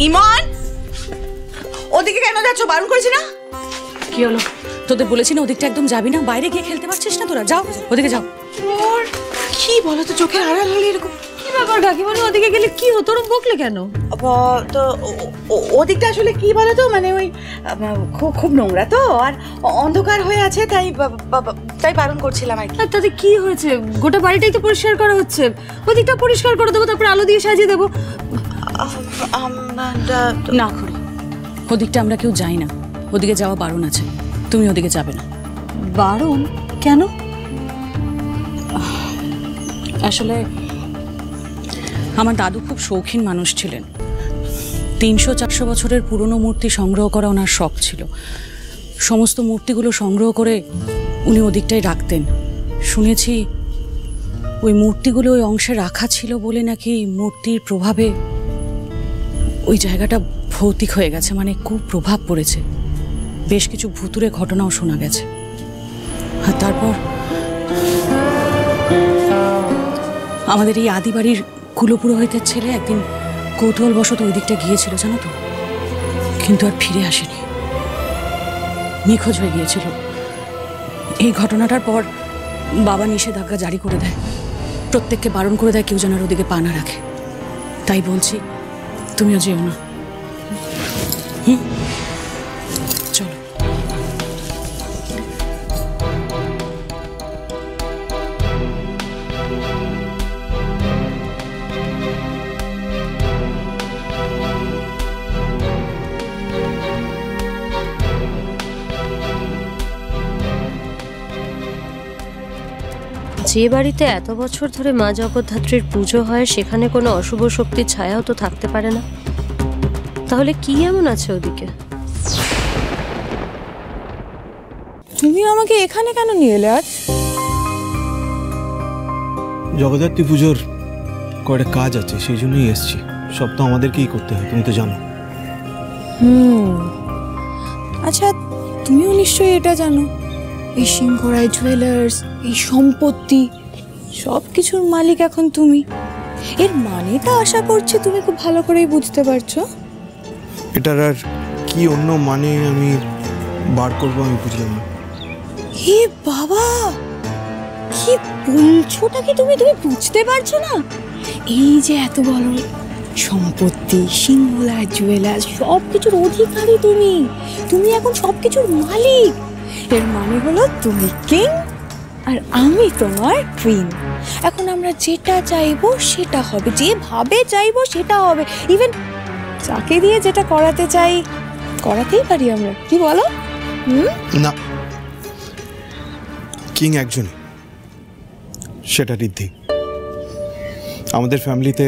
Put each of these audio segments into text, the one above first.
ইমন, ওদিকে কেন যাচ্ছ? বারণ করেছি না? কি হলো? তোদের বলেছি না ওদিকটা একদম যাবি না, বাইরে গিয়ে খেলতে পারছিস না তোরা? যাও ওদিকে যাও। ওর কি বলো তো, চোখের আড়াল হলে এরকম। কি ব্যাপার কাকিমা, ওদিকে গেলে কি হতো? ওরম বকলে কেন? তো ওদিকটা আসলে কি বলো তো, মানে ওই খুব খুব নোংরা তো, আর অন্ধকার হয়ে আছে, তাই বারণ করছিলাম আর কি। আর তাতে কি হয়েছে? গোটা বাড়িটাই তো পরিষ্কার করা হচ্ছে, ওদিকটা পরিষ্কার করে দেবো, তারপরে আলো দিয়ে সাজিয়ে দেবো। না করো, ওদিকটা আমরা কেউ যাই না, ওদিকে যাওয়া বারণ আছে, তুমি ওদিকে যাবে না। বারণ কেন? আসলে আমার দাদু খুব শৌখিন মানুষ ছিলেন। 300-400 বছরের পুরনো মূর্তি সংগ্রহ করা ওনার শখ ছিল। সমস্ত মূর্তিগুলো সংগ্রহ করে উনি ওদিকটাই রাখতেন। শুনেছি ওই মূর্তিগুলো ওই অংশে রাখা ছিল বলে নাকি মূর্তির প্রভাবে ওই জায়গাটা ভৌতিক হয়ে গেছে, মানে খুব প্রভাব পড়েছে। বেশ কিছু ভুতুরে ঘটনাও শোনা গেছে। আর তারপর আমাদের এই আদি বাড়ির কুলপুরোহিতের ছেলে একদিন কৌতূহলবশত ওই দিকটা গিয়েছিল, জানো তো, কিন্তু আর ফিরে আসেনি, নিখোঁজ হয়ে গিয়েছিল। এই ঘটনাটার পর বাবা নিষেধাজ্ঞা জারি করে দেয়, প্রত্যেককে বারণ করে দেয় কেউ যেন আর ওদিকে পা না রাখে। তাই বলছি তুমিও যেও না। চলো। যে বাড়িতে এত বছর ধরে মা জগদ্ধাত্রীর পুজো হয় সেখানে কোনো অশুভ শক্তির ছায়াও তো থাকতে পারে না। তাহলে কি এমন আছে ওদিকে? তুমি আমাকে এখানে কেন নিয়ে এলে আজ? জগদ্ধাত্রী পুজোর কয়েকটা কাজ আছে, সেই জন্যই এসছি। সব তো আমাদেরকেই করতে হয়, তুমি তো জানো। আচ্ছা, তুমিও নিশ্চয়ই এটা জানো, এই সিংহরায় জুয়েলার্স, এই সম্পত্তি, সব কিছুর মালিক এখন তুমি। এর মানেটা আশা করছি তুমি খুব ভালো করেই বুঝতে পারছো। এটার আর কি অন্য মানে আমি বার করবো আমি বুঝলাম না। হে বাবা, কি বলছোটা কি তুমি বুঝতে পারছো না? এই যে এত বড় সম্পত্তি, সিংহলা জুয়েলার্স, সব কিছুর অধিকারী তুমি। তুমি এখন সব কিছুর মালিক। এর মানে হলো তুমি কিং আর আমি তোমার কুইন। এখন আমরা যেটা চাইবো সেটা হবে, যেভাবে চাইবো সেটা হবে। ইভেন যাকে দিয়ে যেটা করাতে চাই করাতেই পারি আমরা, কি বলো? না, কিং একজনই, সেটা ঋদ্ধি। আমাদের ফ্যামিলিতে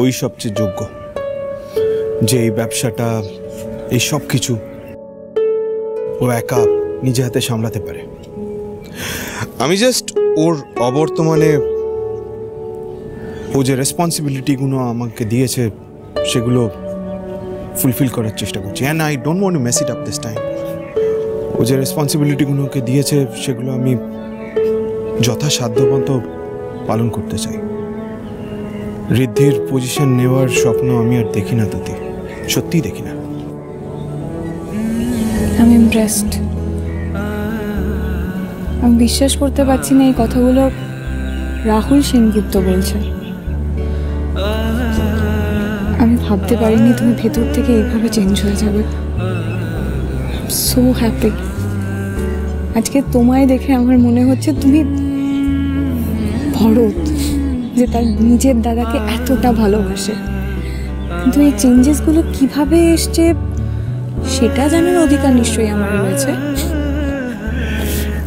ওই সবচেয়ে যোগ্য, যে এই ব্যবসাটা, এই সব কিছু ও একা নিজে হাতে সামলাতে পারে। আমি জাস্ট ওর অবর্তমানে ও যে রেসপন্সিবিলিটিগুলো আমাকে দিয়েছে সেগুলো ফুলফিল করার চেষ্টা করছি। And I don't want to mess it up this time. ও যে রেসপন্সিবিলিটিগুলোকে দিয়েছে সেগুলো আমি যথাসাধ্যমতো পালন করতে চাই। ঋদ্ধির পজিশন নেওয়ার স্বপ্ন আমি আর দেখি না তুতি, সত্যিই দেখি না। আমি ইমপ্রেসড। আমি বিশ্বাস করতে পারছি না এই কথাগুলো রাহুল সেনগুপ্ত বলছে। আমি ভাবতে পারিনি তুমি ভেতর থেকে এইভাবে চেঞ্জ হয়ে যাবে। So happy. আজকে তোমায় দেখে আমার মনে হচ্ছে তুমি ভরত, যে তার নিজের দাদাকে এতটা ভালোবাসে। কিন্তু এই চেঞ্জেসগুলো কিভাবে এসছে সেটা জানার অধিকার নিশ্চয়ই আমার রয়েছে।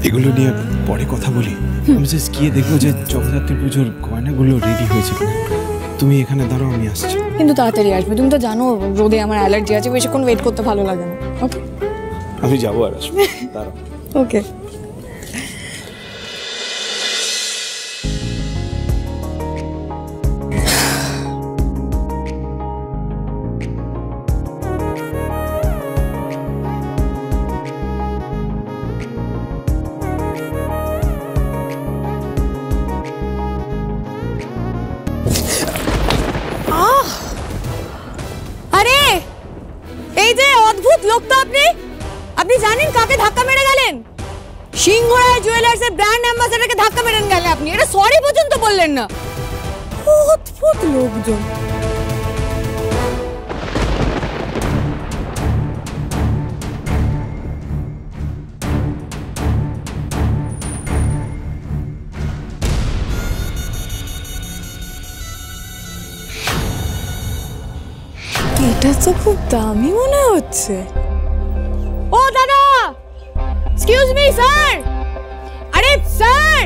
এগুলো নিয়ে পরে কথা বলি। আমি জাস্ট গিয়ে দেখবো যে জগদ্ধাত্রী পুজোর গয়নাগুলো রেডি হয়েছে কিনা। তুমি এখানে দাঁড়াও, আমি আসছি। কিন্তু তাড়াতাড়ি আসবে, তুমি তো জানো রোদে আমার অ্যালার্জি আছে, বেশিক্ষণ ওয়েট করতে ভালো লাগে না। ওকে, আমি যাবো আর আসবো, দাঁড়াও। ওকে। আরে লোক তো আপনি। আপনি জানেন কাকে ধাক্কা মেরে গেলেন? সিংহরায় জুয়েলার্সের ব্র্যান্ড অ্যাম্বাসেডরকে ধাক্কা মেরে গেলেন আপনি। এটা সরি পর্যন্ত বললেন না। অদ্ভুত লোকজন। এটা তো খুব দামি মনে হচ্ছে। ও দাদা, এক্সকিউজ মি স্যার। আরে স্যার,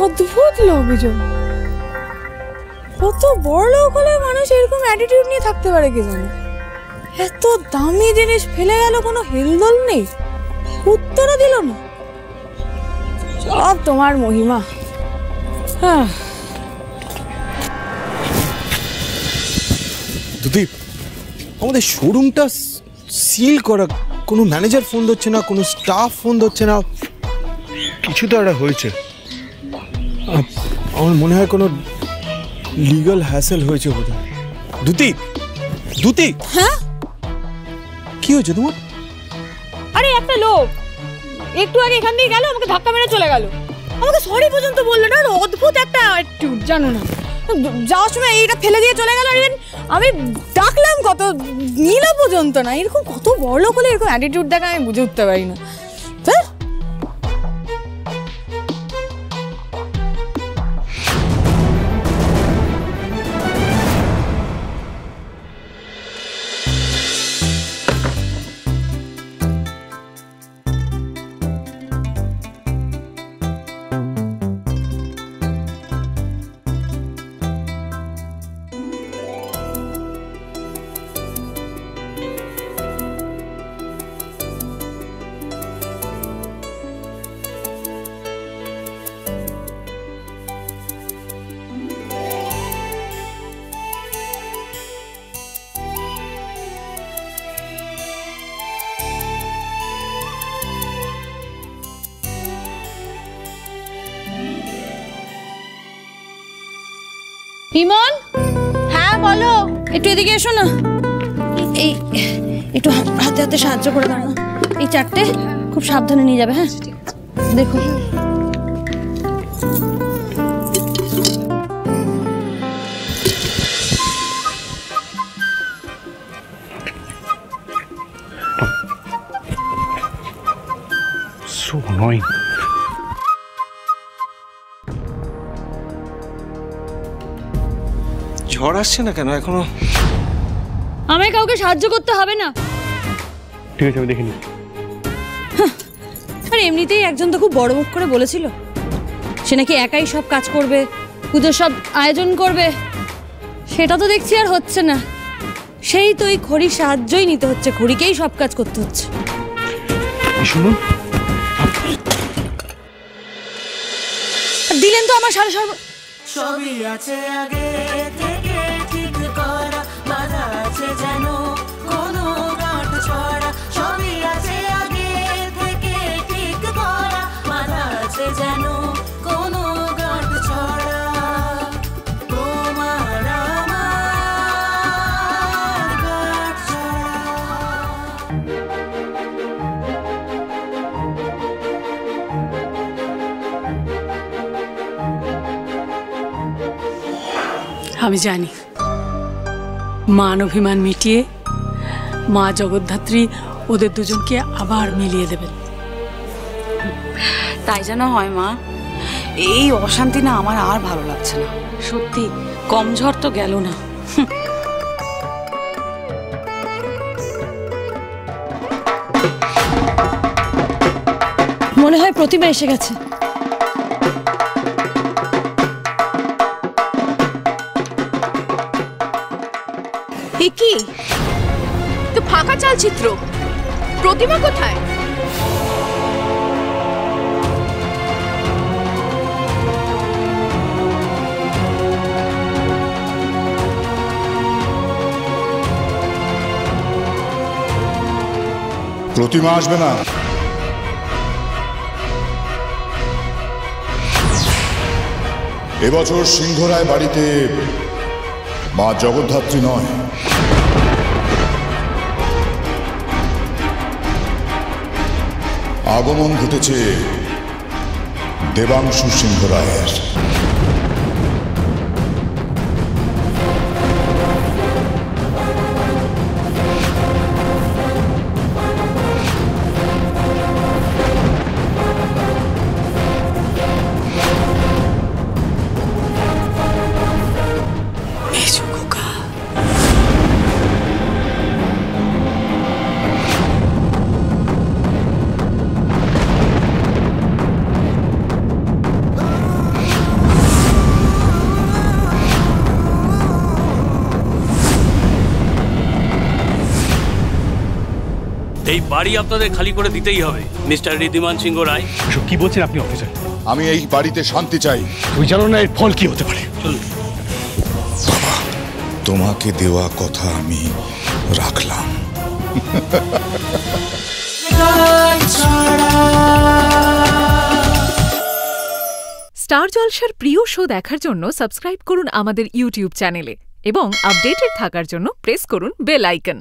অদ্ভুত লোকজন। কত বড় লোক হলে মানুষ এরকম অ্যাটিটিউড নিয়ে থাকতে পারে কে জানে। এত দামি জিনিস ফেলে গেল, কোনো হেলদোল নেই, উত্তরও দিল না। সব তোমার মহিমা। হ্যাঁ দুদীপ, আমাদের শোরুমটা সিল করা, কোনো ম্যানেজার ফোন ধরছে না, কোনো স্টাফ ফোন ধরছে না, কিছু তো একটা হয়েছে। আমার মনে হয় কোনো লিগ্যাল হ্যাসেল হয়েছে বোধহয়। দুদীপ, দুদীপ, হ্যাঁ কি হয়েছে তোমার? আরে একটা লোক একটু আগে এখান দিয়ে গেল, আমাকে ধাক্কা মেরে চলে গেল, আমাকে সরি পর্যন্ত বললো না। অদ্ভুত একটা অ্যাটিটিউড, জানো না। যাওয়ার সময় এইটা ফেলে দিয়ে চলে গেল। আমি ডাকলাম, কত নিল পর্যন্ত না। এরকম কত বড় লোক হলে এরকম অ্যাটিটিউড দেখা আমি বুঝে উঠতে পারি না। ইমন, হ্যাঁ বলো। একটু এদিকে এসো না। এই একটু হাতে হাতে সাহায্য করে দাও না। এই চারটে খুব সাবধানে নিয়ে যাবে। হ্যাঁ দেখো, So annoying. ঝড় আসছে না কেন এখনো? আমায় কাউকে সাহায্য করতে হবে না। ঠিক আছে, আমি দেখে নিচ্ছি। আর এমনিতেই একজন তো খুব বড় মুখ করে বলেছিল সে নাকি একাই সব কাজ করবে, পুজোর সব আয়োজন করবে। সেটা তো দেখছি আর হচ্ছে না। সেই তো এই খড়ির সাহায্যই নিতে হচ্ছে, খড়িকেই সব কাজ করতে হচ্ছে। শুনুন, দিলেন তো আমার সারা সবই আছে আগে থেকে ঠিক করা, বাধা আছে যেন কোনো গাঁট ছড়া। সবই আছে আগে থেকে ঠিক করা, বাধা আছে যেন কোনো গাঁট ছড়া। তোমার আমার গাঁট ছড়া। আমি জানি মান অভিমান মিটিয়ে মা জগদ্ধাত্রী ওদের দুজনকে আবার মিলিয়ে দেবেন। তাই যেন হয় মা। এই অশান্তি না আমার আর ভালো লাগছে না। সত্যি কম ঝড় তো গেল না। মনে হয় প্রতিমা এসে গেছে। কি তো ফাঁকা চালচিত্র, প্রতিমা কোথায়? প্রতিমা আসবে না। এবছর সিংহরায় বাড়িতে মা জগদ্ধাত্রী নয়, আগমন ঘটেছে দেবাংশু সিংহ রায়ের। এই বাড়ি আপনাদের খালি করে দিতেই হবে মিস্টার ঋদ্ধিমান সিংহ রায়। এসব কি বলছেন আপনি অফিসার? আমি এই বাড়িতে শান্তি চাই। তুই জানো না এর ফল কি হতে পারে? বাবা, তোমাকে দেওয়া কথা আমি রাখলাম। স্টার জলসার প্রিয় শো দেখার জন্য সাবস্ক্রাইব করুন আমাদের ইউটিউব চ্যানেলে এবং আপডেটেড থাকার জন্য প্রেস করুন বেল আইকন।